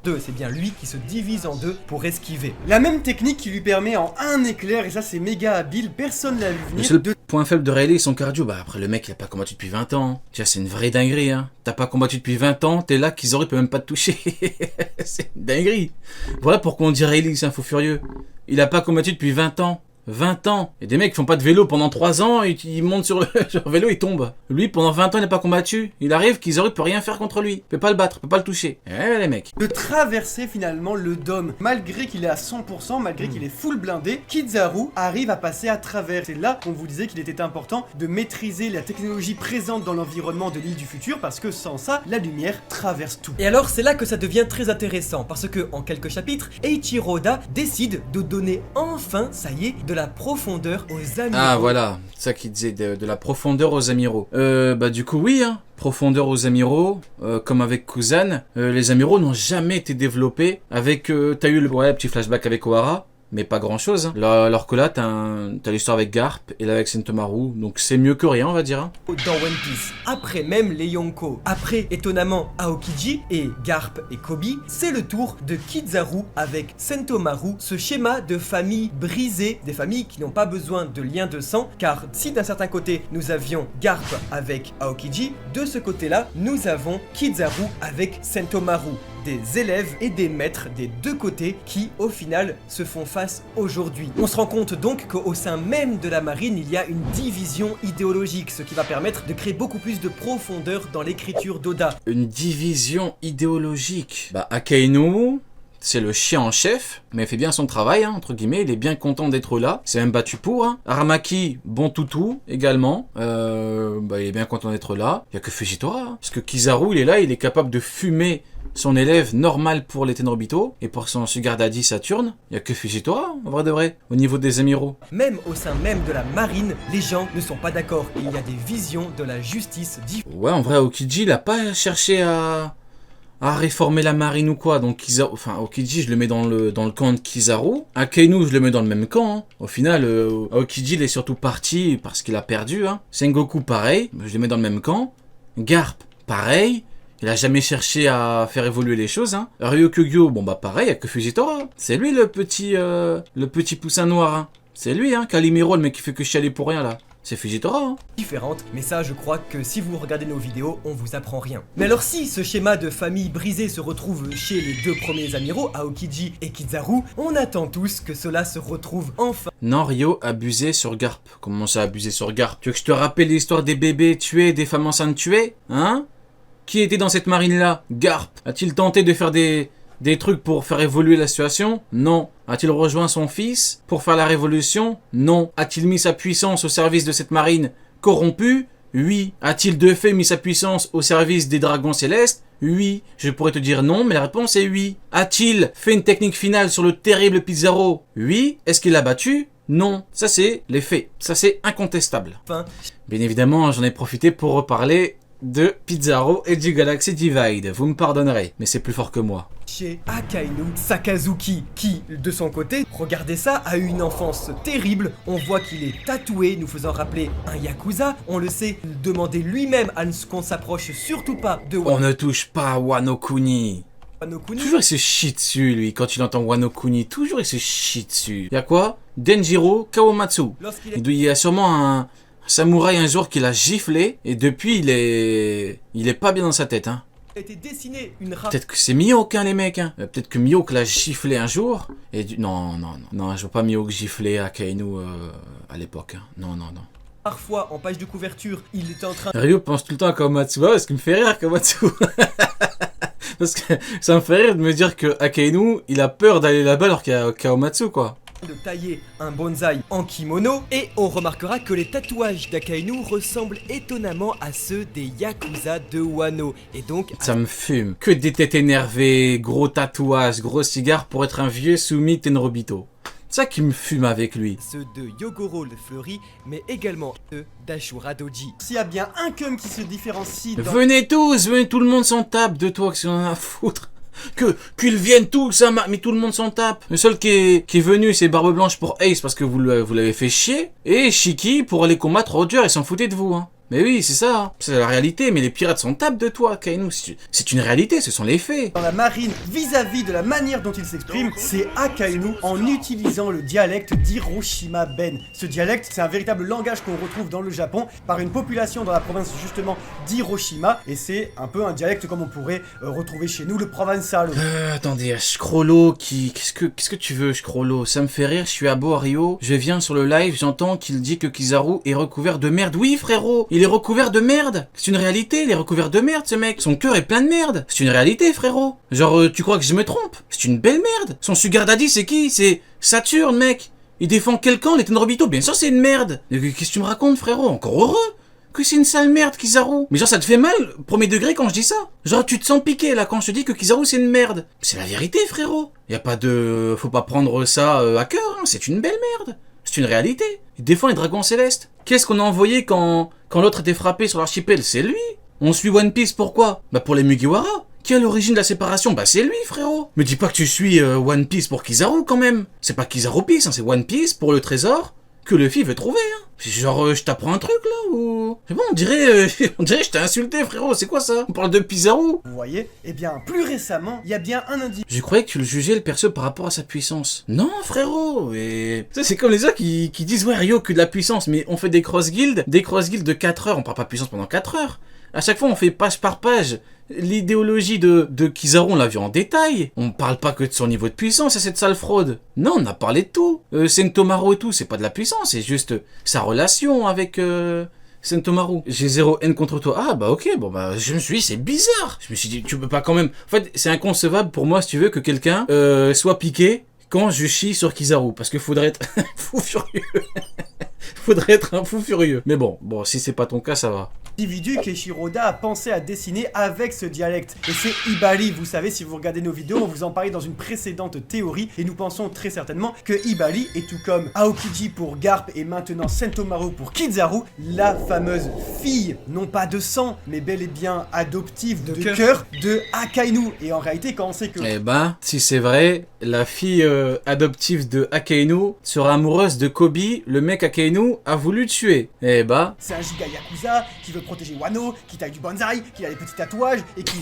deux. C'est bien lui qui se divise en deux pour esquiver. La même technique qui lui permet en un éclair, et ça c'est méga habile, personne l'a vu venir. Le seul point faible de Riley, son cardio. Bah après le mec il a pas combattu depuis 20 ans. Tu vois, c'est une vraie dinguerie hein. T'as pas combattu depuis 20 ans, t'es là qu'ils auraient peut même pas te toucher. C'est une dinguerie. Voilà pourquoi on dit Riley, c'est un fou furieux. Il a pas combattu depuis 20 ans. 20 ans. Et des mecs qui font pas de vélo pendant 3 ans, et ils montent sur le vélo, ils tombent. Lui, pendant 20 ans, il n'a pas combattu. Il arrive qu'ils auraient pu rien faire contre lui. Il peut pas le battre, il peut pas le toucher. Eh les mecs. De traverser finalement le dôme. Malgré qu'il est à 100%, malgré qu'il est full blindé, Kizaru arrive à passer à travers. C'est là qu'on vous disait qu'il était important de maîtriser la technologie présente dans l'environnement de l'île du futur, parce que sans ça, la lumière traverse tout. Et alors, c'est là que ça devient très intéressant, parce que en quelques chapitres, Eiichiro Oda décide de donner enfin, ça y est, de la profondeur aux amiraux. Ah voilà, c'est ça qu'il disait, de la profondeur aux amiraux. Bah du coup oui, hein. Profondeur aux amiraux, comme avec Kuzan, les amiraux n'ont jamais été développés avec... t'as eu le petit flashback avec Ohara, mais pas grand chose. Hein. Alors que là, t'as l'histoire avec Garp et là avec Sentomaru, donc c'est mieux que rien, on va dire. Hein. Dans One Piece, après même les Yonko, après étonnamment Aokiji et Garp et Koby, c'est le tour de Kizaru avec Sentomaru, ce schéma de famille brisée, des familles qui n'ont pas besoin de liens de sang, car si d'un certain côté nous avions Garp avec Aokiji, de ce côté-là, nous avons Kizaru avec Sentomaru. Des élèves et des maîtres des deux côtés qui, au final, se font face aujourd'hui. On se rend compte donc qu'au sein même de la marine, il y a une division idéologique, ce qui va permettre de créer beaucoup plus de profondeur dans l'écriture d'Oda. Une division idéologique. Bah, Akainu, c'est le chien en chef, mais il fait bien son travail, hein, entre guillemets, il est bien content d'être là, c'est même battu pour. Hein. Aramaki, bon toutou, également, bah, il est bien content d'être là. Il n'y a que Fujitora, hein, parce que Kizaru, il est là, il est capable de fumer son élève normal pour les Tenryubito, et pour son Sugar Daddy Saturne, il n'y a que Fujitora, en vrai de vrai, au niveau des amiraux. Même au sein même de la marine, les gens ne sont pas d'accord, il y a des visions de la justice différentes. Ouais, en vrai, Aokiji, il a pas cherché à réformer la marine ou quoi, donc Kizaru, enfin Aokiji je le mets dans le camp de Kizaru, Akainu je le mets dans le même camp, hein. Au final Aokiji il est surtout parti parce qu'il a perdu, hein. Sengoku pareil, je le mets dans le même camp, Garp pareil, il a jamais cherché à faire évoluer les choses, hein. Ryokugyo, bon bah pareil, il y a que Fujitora, c'est lui le petit poussin noir, hein. C'est lui, hein, Calimero, le mec qui fait que chialer pour rien là. C'est Fujitora, hein. Différentes, mais ça je crois que si vous regardez nos vidéos, on vous apprend rien. Mais alors si ce schéma de famille brisée se retrouve chez les deux premiers amiraux, Aokiji et Kizaru, on attend tous que cela se retrouve enfin. Non, Ryo abusé sur Garp. Comment ça abusé sur Garp? Tu veux que je te rappelle l'histoire des bébés tués, des femmes enceintes tuées? Hein? Qui était dans cette marine-là? Garp. A-t-il tenté de faire des trucs pour faire évoluer la situation? Non. A-t-il rejoint son fils pour faire la révolution? Non. A-t-il mis sa puissance au service de cette marine corrompue? Oui. A-t-il de fait mis sa puissance au service des dragons célestes? Oui. Je pourrais te dire non, mais la réponse est oui. A-t-il fait une technique finale sur le terrible Pizarro? Oui. Est-ce qu'il l'a battu? Non. Ça c'est les faits. Ça c'est incontestable. Enfin. Bien évidemment, j'en ai profité pour reparler de Pizarro et du Galaxy Divide. Vous me pardonnerez, mais c'est plus fort que moi. Chez Akainu Sakazuki, qui, de son côté, regardez ça, a eu une enfance terrible. On voit qu'il est tatoué, nous faisant rappeler un Yakuza. On le sait, il demandait lui-même à ce qu'on s'approche surtout pas de On ne touche pas à Wano Kuni. Toujours il se chie dessus, lui, quand il entend Wano Kuni. Toujours il se chie dessus. Y'a quoi? Denjiro Kawamatsu. Il y a sûrement un samouraï un jour qui l'a giflé, et depuis il est pas bien dans sa tête, hein. Peut-être que c'est Mihawk, hein, les mecs, hein. Peut-être que Mihawk l'a giflé un jour, et non, je vois pas Mihawk gifler Akainu à l'époque, hein. Non. Parfois, en page de couverture, il était en train... Ryo pense tout le temps à Kawamatsu, ce qui me fait rire, Kawamatsu. Parce que ça me fait rire de me dire que Akainu, il a peur d'aller là-bas alors qu'il y a Kawamatsu, quoi. De tailler un bonsaï en kimono, et on remarquera que les tatouages d'Akainu ressemblent étonnamment à ceux des Yakuza de Wano, et donc... Ça me fume. Que des têtes énervées, gros tatouages, gros cigares pour être un vieux soumis Tenryubito. C'est ça qui me fume avec lui. Ceux de Yogoro le Fleuri, mais également ceux d'Ashura Doji. S'il y a bien un cum qui se différencie... Venez tous, tout le monde s'en tape de toi, que c'est en a à foutre. Qu'ils viennent tous, hein, mais tout le monde s'en tape. Le seul qui est venu, c'est Barbe Blanche pour Ace parce que vous l'avez fait chier. Et Shiki pour aller combattre Roger, ils s'en foutaient de vous. Hein. Mais oui, c'est ça. Hein. C'est la réalité, mais les pirates s'en tapent de toi, Akainu. C'est une réalité, ce sont les faits. Dans la marine, vis-à-vis de la manière dont il s'exprime, c'est Akainu en utilisant le dialecte d'Hiroshima Ben. Ce dialecte, c'est un véritable langage qu'on retrouve dans le Japon par une population dans la province justement d'Hiroshima, et c'est un peu un dialecte comme on pourrait retrouver chez nous le provençal. Attendez, Scrollo qui... Qu'est-ce que tu veux, Scrollo? Ça me fait rire, je suis à Beau à Rio, je viens sur le live, j'entends qu'il dit que Kizaru est recouvert de merde. Oui, frérot, il est recouvert de merde. C'est une réalité, il est recouvert de merde, ce mec. Son cœur est plein de merde. C'est une réalité, frérot. Genre, tu crois que je me trompe? C'est une belle merde. Son sugar daddy, c'est qui? C'est Saturne, mec. Il défend quel camp, les Tenrobito? Bien sûr, c'est une merde. Qu'est-ce que tu me racontes, frérot? Encore heureux que c'est une sale merde, Kizaru. Mais genre, ça te fait mal, premier degré, quand je dis ça? Genre, tu te sens piqué, là, quand je te dis que Kizaru, c'est une merde. C'est la vérité, frérot. Y a pas de... Faut pas prendre ça à cœur, hein. C'est une belle merde. C'est une réalité. Il défend les dragons célestes. Qu'est-ce qu'on a envoyé quand l'autre était frappé sur l'archipel? C'est lui. On suit One Piece, pourquoi? Bah pour les Mugiwara. Qui est à l'origine de la séparation? Bah c'est lui, frérot. Me dis pas que tu suis One Piece pour Kizaru, quand même. C'est pas Kizaru Peace, hein, c'est One Piece pour le trésor que Luffy veut trouver, hein. Genre, je t'apprends un truc, là, ou... C'est bon, on dirait je t'ai insulté, frérot, c'est quoi ça? On parle de Kizaru. Vous voyez? Eh bien, plus récemment, il y a bien un indice. Je croyais que tu le jugeais, le perso, par rapport à sa puissance. Non, frérot, et... Ça, c'est comme les gens qui disent, ouais, Rio, que de la puissance, mais on fait des cross-guilds de 4 heures, on parle pas de puissance pendant 4 heures. À chaque fois, on fait page par page. L'idéologie de Kizaru, on l'a vu en détail. On parle pas que de son niveau de puissance à cette sale fraude. Non, on a parlé de tout. Sentomaru et tout, c'est pas de la puissance, c'est juste sa relation avec Sentomaru. J'ai zéro haine contre toi. Ah bah ok, bon bah je me suis dit, c'est bizarre. Je me suis dit, tu peux pas quand même... En fait, c'est inconcevable pour moi, si tu veux, que quelqu'un soit piqué quand je chie sur Kizaru. Parce qu'il faudrait être un fou furieux. Faudrait être un fou furieux. Mais bon, si c'est pas ton cas, ça va. Individu que Shiroda a pensé à dessiner avec ce dialecte. Et c'est Ibari, vous savez, si vous regardez nos vidéos, on vous en parlait dans une précédente théorie, et nous pensons très certainement que Ibari est tout comme Aokiji pour Garp et maintenant Sentomaru pour Kizaru, la fameuse fille, non pas de sang, mais bel et bien adoptive de cœur de Akainu. Et en réalité, quand on sait que... Eh ben, si c'est vrai, la fille adoptive de Akainu sera amoureuse de Kobe, le mec Akainu a voulu tuer. Eh ben... C'est un giga yakuza qui veut protéger Wano, qui taille du bonsaï, qui a des petits tatouages et qui...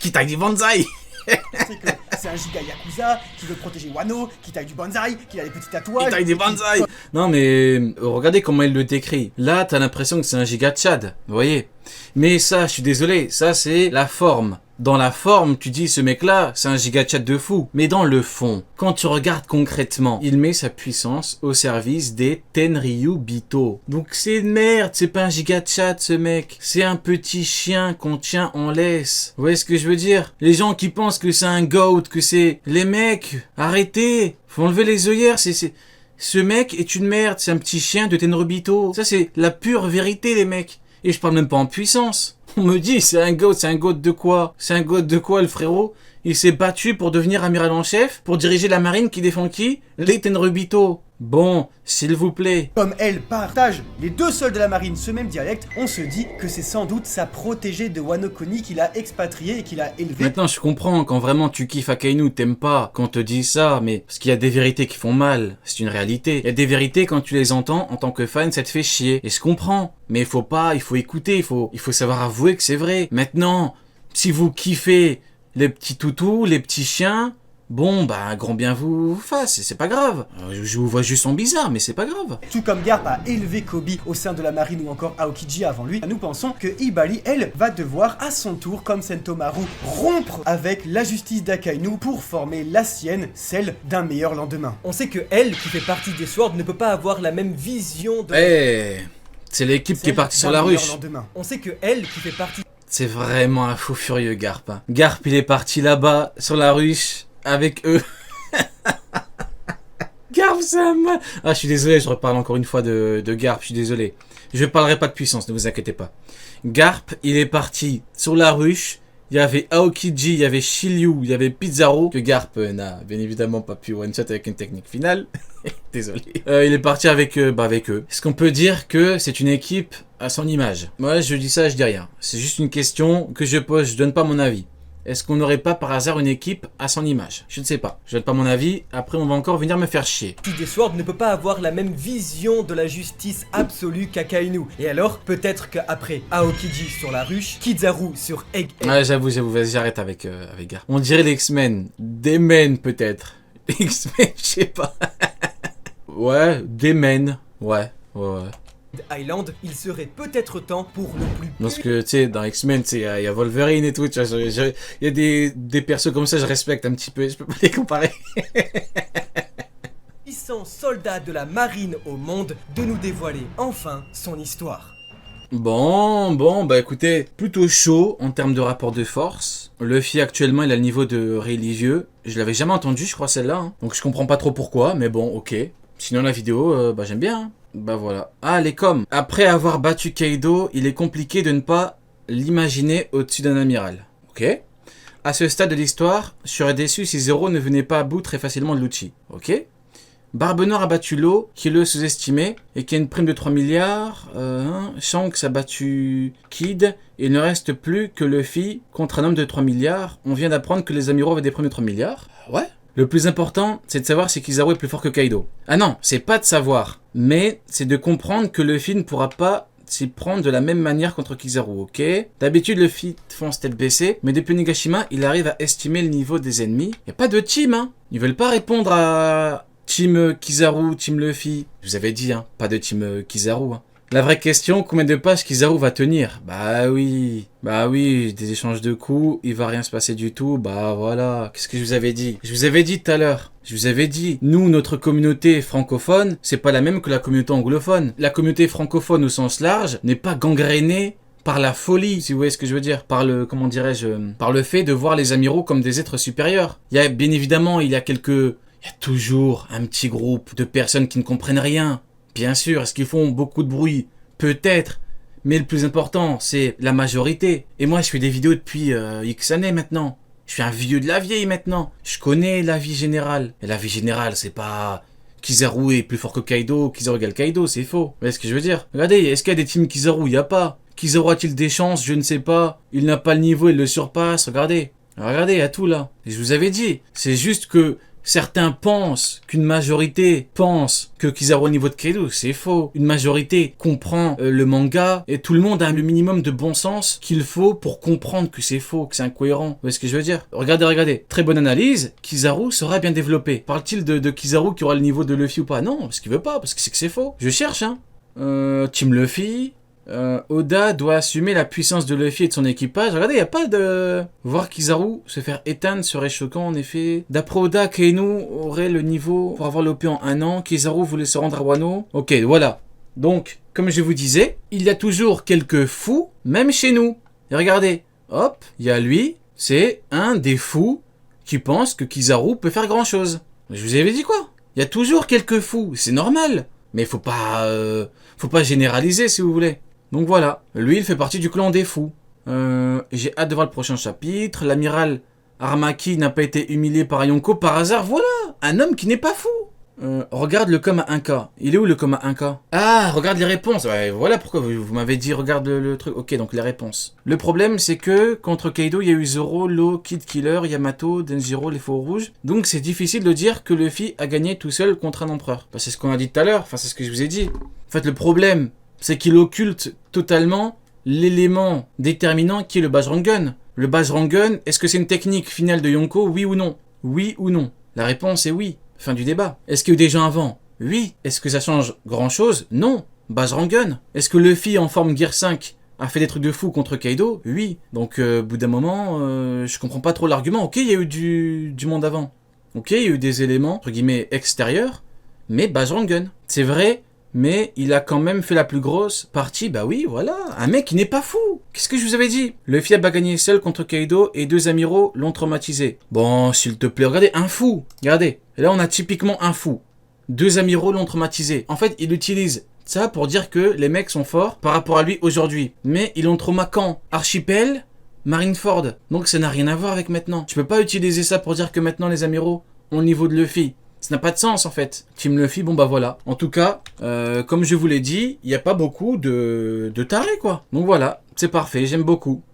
qui taille du bonsaï. C'est un giga yakuza qui veut protéger Wano, qui taille du bonsaï, qui a des petits tatouages... Qui taille du bonsaï. Non mais, regardez comment il le décrit. Là, t'as l'impression que c'est un giga Tchad, vous voyez. Mais ça, je suis désolé, ça c'est la forme. Dans la forme, tu dis ce mec-là, c'est un giga chat de fou. Mais dans le fond, quand tu regardes concrètement, il met sa puissance au service des Tenryubito. Donc c'est une merde, c'est pas un giga chat ce mec. C'est un petit chien qu'on tient en laisse. Vous voyez ce que je veux dire? Les gens qui pensent que c'est un goat, que c'est... Les mecs, arrêtez. Faut enlever les œillères, Ce mec est une merde, c'est un petit chien de Tenryubito. Ça c'est la pure vérité les mecs. Et je parle même pas en puissance. On me dit, c'est un goat de quoi? C'est un goat de quoi, le frérot? Il s'est battu pour devenir amiral en chef, pour diriger la marine qui défend qui? Les Tenryubito. Bon, s'il vous plaît. Comme elle partage les deux seuls de la marine ce même dialecte, on se dit que c'est sans doute sa protégée de Wano Kuni qu'il a expatriée et qu'il a élevée. Maintenant, je comprends, quand vraiment tu kiffes Akainu, t'aimes pas qu'on te dise ça, mais parce qu'il y a des vérités qui font mal, c'est une réalité. Il y a des vérités, quand tu les entends, en tant que fan, ça te fait chier. Et je comprends. Mais il faut écouter, il faut savoir avouer que c'est vrai. Maintenant, si vous kiffez les petits toutous, les petits chiens... Bon, bah, grand bien vous fasse, c'est pas grave. Je vous vois juste en bizarre, mais c'est pas grave. Tout comme Garp a élevé Kobe au sein de la marine ou encore Aokiji avant lui, nous pensons que Ibari, elle, va devoir à son tour, comme Sentomaru, rompre avec la justice d'Akainu pour former la sienne, celle d'un meilleur lendemain. On sait que elle, qui fait partie des Sword, ne peut pas avoir la même vision de... C'est l'équipe qui est partie sur la ruche. On sait que elle, qui fait partie... C'est vraiment un fou furieux, Garp. Garp, il est parti là-bas, sur la ruche... avec eux. Garp, c'est un mal. Ah, je suis désolé, je reparle encore une fois de Garp, je suis désolé. Je parlerai pas de puissance, ne vous inquiétez pas. Garp, il est parti sur la ruche. Il y avait Aokiji, il y avait Shiryu, il y avait Pizarro, que Garp n'a bien évidemment pas pu one-shot avec une technique finale. Désolé. Il est parti avec eux. Est-ce qu'on peut dire que c'est une équipe à son image? Moi, je dis ça, je dis rien. C'est juste une question que je pose, je donne pas mon avis. est-ce qu'on n'aurait pas par hasard une équipe à son image? Je ne sais pas. Je donne pas mon avis. Après, on va encore venir me faire chier. Kid Sword ne peut pas avoir la même vision de la justice absolue qu'Akainu. Et alors, peut-être qu'après Aokiji sur la ruche, Kizaru sur Egg. Ouais, j'avoue, vas-y, j'arrête avec Garp. On dirait les X-Men. Des men, peut-être. X-Men, je sais pas. Ouais, des men. Ouais. Island, il serait peut-être temps pour le plus. Parce que, tu sais, dans X-Men, il y a Wolverine et tout, tu vois, il y a des persos comme ça, je respecte un petit peu, je peux pas les comparer. Puissant soldat de la marine au monde de nous dévoiler enfin son histoire. Bon, bah écoutez, plutôt chaud en termes de rapport de force. Luffy actuellement, il a le niveau de religieux. Je l'avais jamais entendu, je crois, celle-là. Hein. Donc je comprends pas trop pourquoi, mais bon, ok. Sinon, la vidéo, bah j'aime bien. Hein. Bah voilà. Ah, les coms. Après avoir battu Kaido, il est compliqué de ne pas l'imaginer au-dessus d'un amiral. Ok. À ce stade de l'histoire, je serais déçu si Zoro ne venait pas à bout très facilement de Lucci. Ok. Barbe Noire a battu Law, qui est le sous-estimé, et qui a une prime de 3 milliards. Shanks a battu Kid, et il ne reste plus que Luffy contre un homme de 3 milliards. On vient d'apprendre que les amiraux avaient des primes de 3 milliards. Ouais. Le plus important, c'est de savoir si Kizaru est plus fort que Kaido. Ah non, c'est pas de savoir, mais c'est de comprendre que Luffy ne pourra pas s'y prendre de la même manière contre Kizaru, ok? D'habitude, Luffy fonce tête baissée, mais depuis Nigashima, il arrive à estimer le niveau des ennemis. Y a pas de team, hein. Ils veulent pas répondre à Team Kizaru, Team Luffy. Je vous avais dit, hein, pas de Team Kizaru, hein. La vraie question, combien de pages Kizaru va tenir? Bah oui, des échanges de coups, il va rien se passer du tout, bah voilà. Qu'est-ce que je vous avais dit? Je vous avais dit tout à l'heure, je vous avais dit, nous, notre communauté francophone, c'est pas la même que la communauté anglophone. La communauté francophone au sens large n'est pas gangrénée par la folie, si vous voyez ce que je veux dire, par le, comment dirais-je, par le fait de voir les amiraux comme des êtres supérieurs. Il y a, bien évidemment, il y a toujours un petit groupe de personnes qui ne comprennent rien. Bien sûr, est-ce qu'ils font beaucoup de bruit? Peut-être. Mais le plus important, c'est la majorité. Et moi, je fais des vidéos depuis X années maintenant. Je suis un vieux de la vieille maintenant. Je connais la vie générale. Et la vie générale, c'est pas Kizaru est plus fort que Kaido, Kizaru égale Kaido, c'est faux. Vous voyez ce que je veux dire? Regardez, est-ce qu'il y a des teams Kizaru? Il n'y a pas. Kizaru a-t-il des chances? Je ne sais pas. Il n'a pas le niveau, il le surpasse. Regardez. Regardez, il y a tout là. Et je vous avais dit. C'est juste que certains pensent qu'une majorité pense que Kizaru au niveau de Kaido, c'est faux. Une majorité comprend le manga et tout le monde a le minimum de bon sens qu'il faut pour comprendre que c'est faux, que c'est incohérent. Vous voyez ce que je veux dire? Regardez. Très bonne analyse. Kizaru sera bien développé. Parle-t-il de Kizaru qui aura le niveau de Luffy ou pas? Non, parce qu'il veut pas, parce que c'est faux. Je cherche, hein. Team Luffy. Oda doit assumer la puissance de Luffy et de son équipage. Regardez, il n'y a pas de... Voir Kizaru se faire éteindre serait choquant en effet. D'après Oda, Kainu aurait le niveau pour avoir l'OP en 1 an. Kizaru voulait se rendre à Wano. Ok, voilà. Donc, comme je vous disais, il y a toujours quelques fous, même chez nous. Et regardez, hop, il y a lui, c'est un des fous qui pense que Kizaru peut faire grand chose. Je vous avais dit quoi? Il y a toujours quelques fous, c'est normal. Mais faut pas généraliser si vous voulez. Donc voilà, lui il fait partie du clan des fous. J'ai hâte de voir le prochain chapitre. L'amiral Armaki n'a pas été humilié par Yonko par hasard. Voilà, un homme qui n'est pas fou. Regarde le com à 1K. Il est où le com à 1K? Ah, regarde les réponses. Ouais, voilà pourquoi vous m'avez dit regarde le truc. Ok, donc les réponses. Le problème c'est que contre Kaido il y a eu Zoro, Law, Kid Killer, Yamato, Denjiro, les faux rouges. Donc c'est difficile de dire que Luffy a gagné tout seul contre un empereur. Bah, c'est ce qu'on a dit tout à l'heure. Enfin c'est ce que je vous ai dit. En fait le problème c'est qu'il occulte totalement l'élément déterminant qui est le Bajrangun. Le Bajrangun, est-ce que c'est une technique finale de Yonko? Oui ou non? Oui ou non? La réponse est oui. Fin du débat. Est-ce qu'il y a eu des gens avant? Oui. Est-ce que ça change grand-chose? Non. Bajrangun. Est-ce que Luffy en forme Gear 5 a fait des trucs de fou contre Kaido? Oui. Donc au bout d'un moment, je comprends pas trop l'argument. Ok, il y a eu du monde avant. Ok, il y a eu des éléments, entre guillemets, extérieurs, mais Bajrangun. C'est vrai, mais il a quand même fait la plus grosse partie. Bah oui, voilà. Un mec qui n'est pas fou. Qu'est-ce que je vous avais dit? Luffy a pas gagné seul contre Kaido et 2 amiraux l'ont traumatisé. Bon, s'il te plaît, regardez, un fou. Regardez. Et là, on a typiquement un fou. 2 amiraux l'ont traumatisé. En fait, il utilise ça pour dire que les mecs sont forts par rapport à lui aujourd'hui. Mais ils l'ont trauma quand? Archipel, Marineford. Donc ça n'a rien à voir avec maintenant. Tu peux pas utiliser ça pour dire que maintenant les amiraux ont le niveau de Luffy. Ça n'a pas de sens en fait. Team Luffy, bon bah voilà. En tout cas, comme je vous l'ai dit, il n'y a pas beaucoup de tarés quoi. Donc voilà, c'est parfait, j'aime beaucoup.